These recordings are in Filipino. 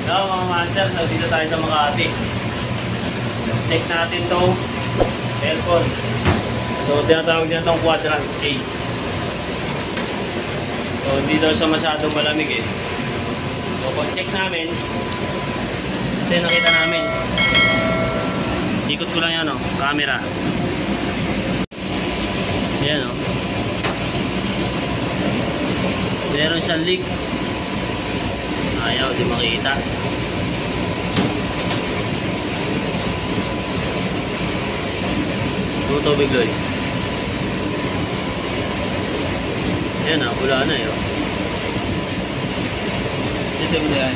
Hello mga master, so dito tayo sa Makati. Check natin tong aircon. So tinatawag din itong quadrant A. So hindi daw siya masyadong malamig eh. So kung check namin, ito yung nakita namin. Ikot ko lang yan camera. Yan meron siyang leak. Ayaw, di makita. Tubig loy. Yan wala na yun. Ito mo na yan.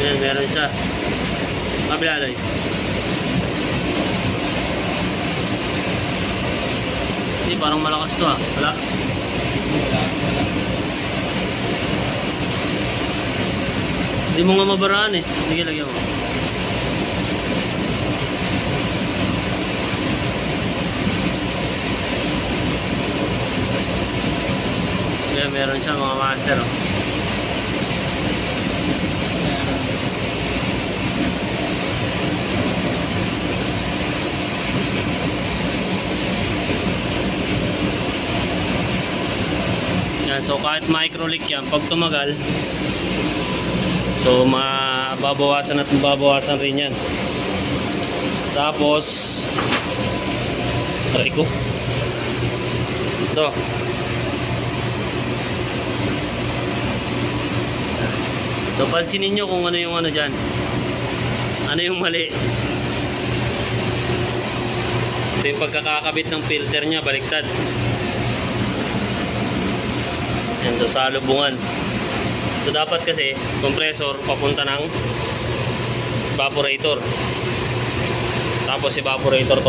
Yan, meron siya. Kabila loy. Hindi, parang malakas to Wala. Hindi mo nga mabaraan eh. Sige, lagyan mo. Kaya meron siya mga master Yan, so kahit micro leak yan, pag tumagal, so mababawasan at mababawasan rin yan. Tapos aray ko ito. So pansinin nyo kung ano yung dyan. Ano yung mali. So yung pagkakakabit ng filter nya baliktad. Yan, so salubungan. So dapat kasi compressor papunta ng evaporator. Tapos evaporator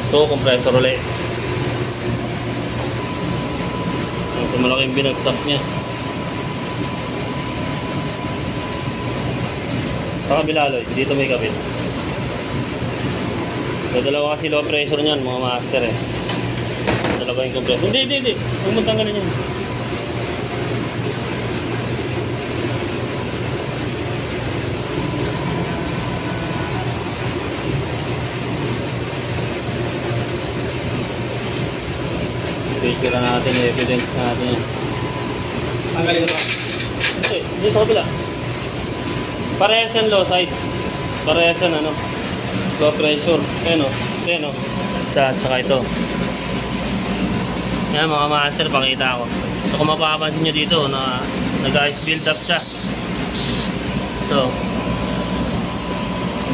to compressor ulit. So malaking binagsak niya. Sa kabila loy, dito may kabit. So dalawa kasi low pressure niyan mga master eh. Dalawa yung compressor. Hindi. Huwag mo tanggalin yan. Picture natin yung evidence natin yan. Tanggalin ko ba? Hindi sa kabila. Parehas yan low side. Parehas yan low pressure. Ayan isa at saka ito. Yan mga master, pakita ko. So kung mapapansin nyo dito na nag-ice build up siya. Ito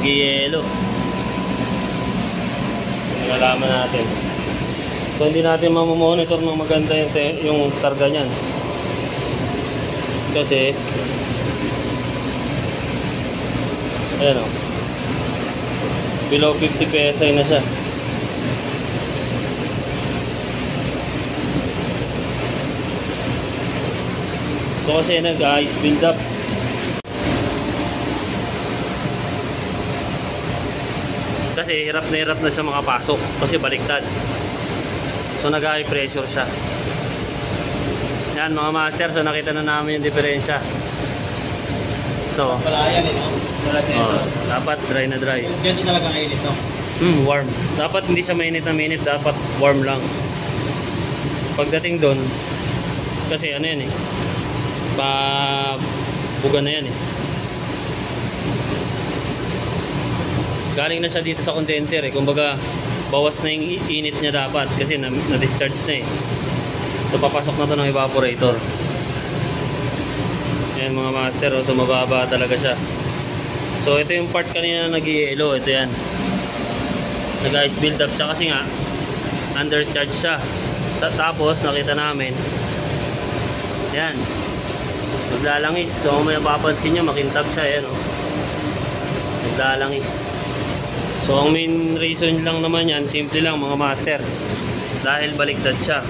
nag-yellow. Nagalaman natin. So hindi natin mamamonitor ng maganda yung karga nyan. Kasi ayan below 50 PSI na siya. So kasi nag-ice build up. Kasi hirap na siya makapasok kasi baliktad. So nag-high pressure siya. Yan mga master, so nakita na namin yung diferensya. Ito. Palayan Dapat dry na dry. Ganito talaga mainit warm. Dapat hindi siya mainit na mainit, dapat warm lang. So, pagdating doon, kasi yan buga na yan Galing na siya dito sa condenser kumbaga bawas na yung init niya dapat kasi na-discharge na So papasok na to ng evaporator. Ayan mga master, so mababa talaga siya. So ito yung part kanina nag-i-yellow, ito yan. Nag-ice build up siya kasi nga undercharge siya. Tapos nakita namin yan, naglalangis. So kung may mapapansin nyo, makintab siya yan naglalangis. So ang main reason lang naman yan, simple lang mga master, dahil baliktad siya.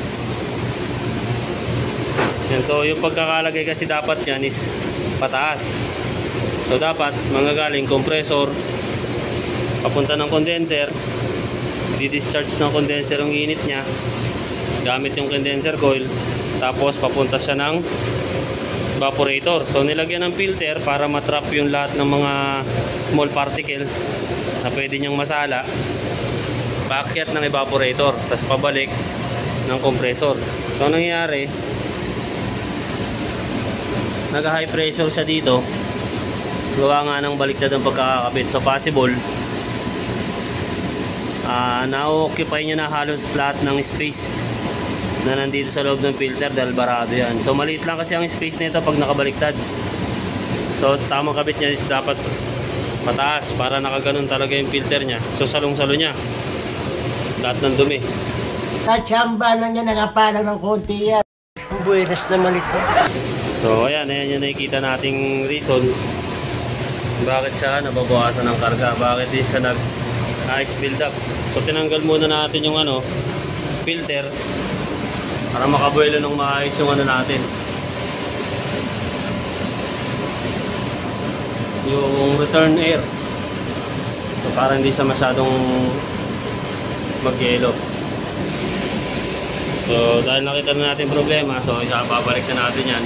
Yan, so yung pagkakalagay kasi dapat yan is pataas. So dapat manggagaling compressor papunta ng condenser Nagdi-discharge ng condenser yung init niya gamit yung condenser coil, tapos papunta siya ng evaporator. So nilagyan ng filter para matrap yung lahat ng mga small particles na pwede niyang masala, paakyat ng evaporator, tapos pabalik ng compressor. So nangyayari, nag high pressure siya dito, gawa nga ng baliktad ang pagkakakabit. So possible na-occupy niya na halos lahat ng space na nandito sa loob ng filter dahil barado yan. So maliit lang kasi ang space nito pag nakabaliktad. So tamang kabit niya is dapat mataas para nakaganon talaga yung filter niya. So salong-salo niya lahat ng dumi. Kachamba lang niya, nangapalang ng konti yan. Ang buwenas naman ito. So ayan yung nakikita nating reason bakit siya nababawasan ng karga, bakit di siya nag-ice build up. So tinanggal muna natin yung filter para makabuelo ng maayos yung natin, yung return air. So para hindi siya masyadong mag-yelo. So dahil nakita na natin problema, so babalik na natin yan.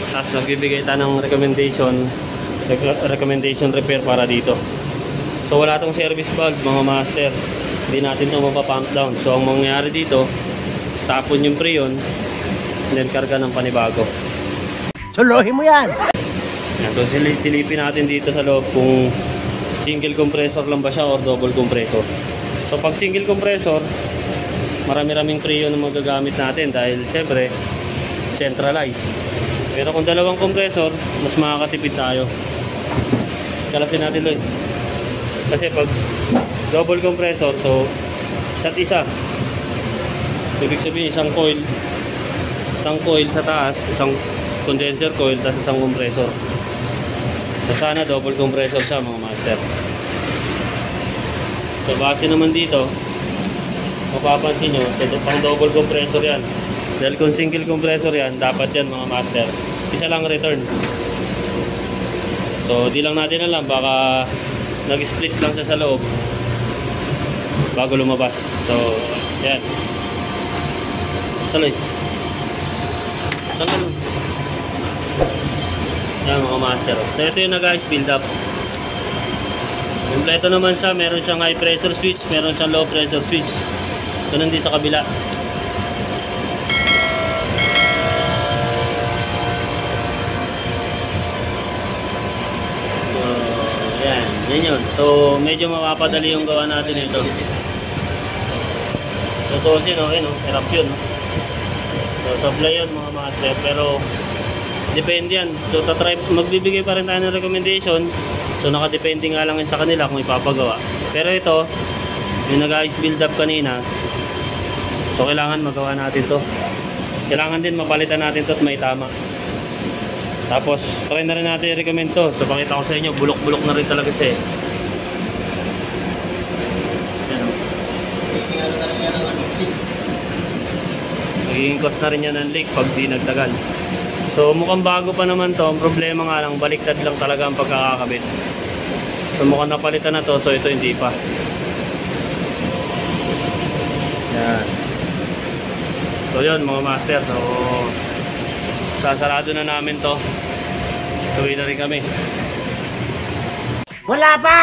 Tapos nagbibigay tayo ng recommendation repair para dito. So wala tong service valve mga master, hindi natin ito mapapump down. So ang mangyayari dito, tapon yung preyon and then karga ng panibago. Suluhin mo yan! So silipin natin dito sa loob kung single compressor lang ba siya or double compressor. So pag single compressor, marami-raming preyon na magagamit natin dahil syempre centralized. Pero kung dalawang compressor, mas makakatipid tayo. Kalasin natin Lloyd. Kasi pag double compressor, so isa't isa. Ibig sabihin isang coil sa taas, isang condenser coil, tapos isang compressor. So sana double compressor siya mga master. So base naman dito, mapapansin nyo, so pang double compressor yan. Dahil kung single compressor yan, dapat yan mga master, isa lang return. So di lang natin alam, baka nag-split lang siya sa loob bago lumabas. So yan, tuloy tanggalon yan mga master. So ito yung nag-ice build up. Kompleto naman siya, meron siyang high pressure switch, meron siyang low pressure switch. So nandito sa kabila. Yan yun. So medyo mapapadali yung gawa natin ito. So tosin, okay no? Hirap yun no? So supply yun mga master, pero depende yan. So magbibigay pa rin tayo ng recommendation. So nakadepende nga lang sa kanila kung ipapagawa. Pero ito, yung nag-ice build up kanina, so kailangan magawa natin to. Kailangan din mapalitan natin to at may tama. Tapos try na rin natin i-recommend to. So pakita ko sa inyo, bulok-bulok na rin talaga siya. Magiging cost na rin yan ng leak pag di nagtagal. So mukhang bago pa naman to. Ang problema nga lang, baliktad lang talaga ang pagkakakabit. So mukhang napalitan na to. So ito hindi pa. Yan. So yun mga master. So sasarado na namin to. So uwi na rin kami. Wala pa!